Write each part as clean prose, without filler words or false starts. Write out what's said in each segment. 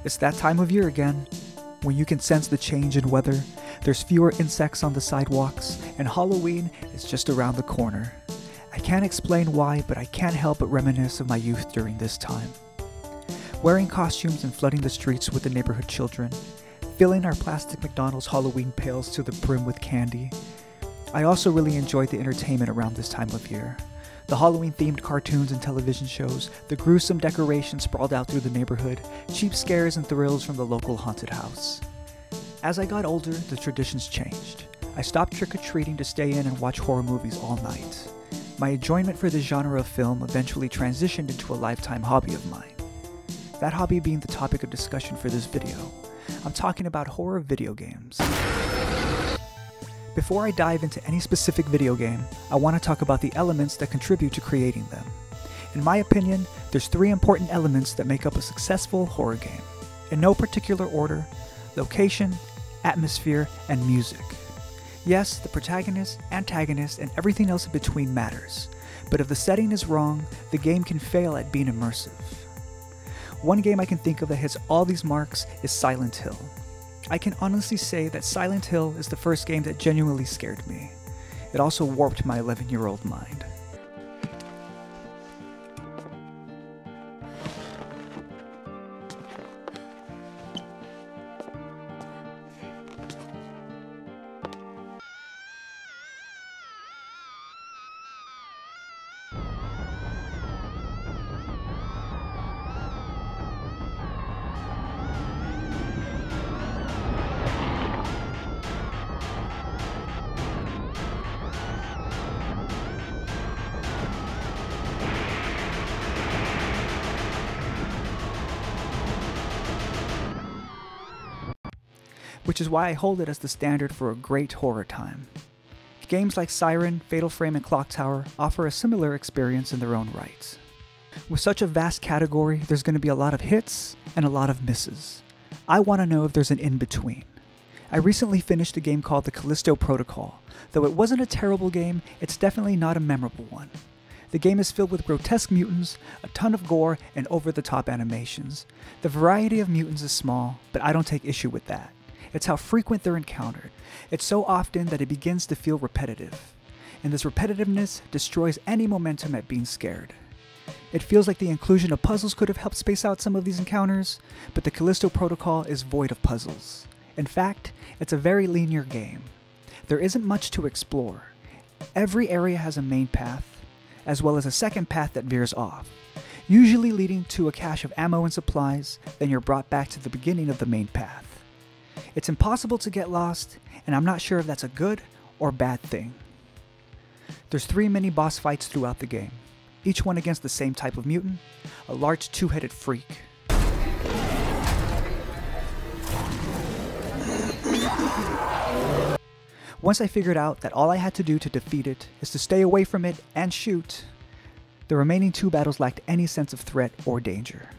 It's that time of year again, when you can sense the change in weather, there's fewer insects on the sidewalks, and Halloween is just around the corner. I can't explain why, but I can't help but reminisce of my youth during this time. Wearing costumes and flooding the streets with the neighborhood children, filling our plastic McDonald's Halloween pails to the brim with candy. I also really enjoyed the entertainment around this time of year. The Halloween-themed cartoons and television shows, the gruesome decorations sprawled out through the neighborhood, cheap scares and thrills from the local haunted house. As I got older, the traditions changed. I stopped trick-or-treating to stay in and watch horror movies all night. My enjoyment for this genre of film eventually transitioned into a lifetime hobby of mine. That hobby being the topic of discussion for this video. I'm talking about horror video games. Before I dive into any specific video game, I want to talk about the elements that contribute to creating them. In my opinion, there's 3 important elements that make up a successful horror game. In no particular order: location, atmosphere, and music. Yes, the protagonist, antagonist, and everything else in between matters, but if the setting is wrong, the game can fail at being immersive. One game I can think of that hits all these marks is Silent Hill. I can honestly say that Silent Hill is the first game that genuinely scared me. It also warped my 11-year-old mind. Which is why I hold it as the standard for a great horror time. Games like Siren, Fatal Frame, and Clock Tower offer a similar experience in their own right. With such a vast category, there's going to be a lot of hits and a lot of misses. I want to know if there's an in-between. I recently finished a game called The Callisto Protocol. Though it wasn't a terrible game, it's definitely not a memorable one. The game is filled with grotesque mutants, a ton of gore, and over-the-top animations. The variety of mutants is small, but I don't take issue with that. It's how frequent they're encountered. It's so often that it begins to feel repetitive. And this repetitiveness destroys any momentum at being scared. It feels like the inclusion of puzzles could have helped space out some of these encounters, but the Callisto Protocol is void of puzzles. In fact, it's a very linear game. There isn't much to explore. Every area has a main path, as well as a second path that veers off, usually leading to a cache of ammo and supplies, then you're brought back to the beginning of the main path. It's impossible to get lost, and I'm not sure if that's a good or bad thing. There's 3 mini boss fights throughout the game, each one against the same type of mutant, a large 2-headed freak. Once I figured out that all I had to do to defeat it is to stay away from it and shoot, the remaining 2 battles lacked any sense of threat or danger.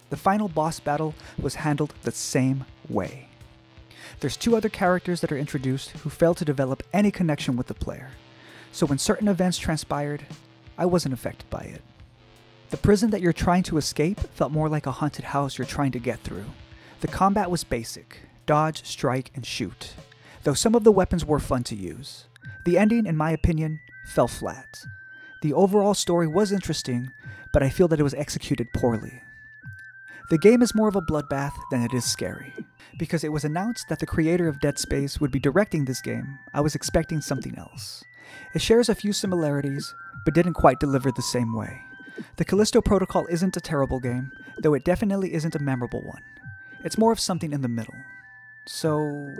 The final boss battle was handled the same way. There's 2 other characters that are introduced who fail to develop any connection with the player, so when certain events transpired, I wasn't affected by it. The prison that you're trying to escape felt more like a haunted house you're trying to get through. The combat was basic: dodge, strike, and shoot, though some of the weapons were fun to use. The ending, in my opinion, fell flat. The overall story was interesting, but I feel that it was executed poorly. The game is more of a bloodbath than it is scary. Because it was announced that the creator of Dead Space would be directing this game, I was expecting something else. It shares a few similarities, but didn't quite deliver the same way. The Callisto Protocol isn't a terrible game, though it definitely isn't a memorable one. It's more of something in the middle. So,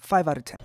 5 out of 10.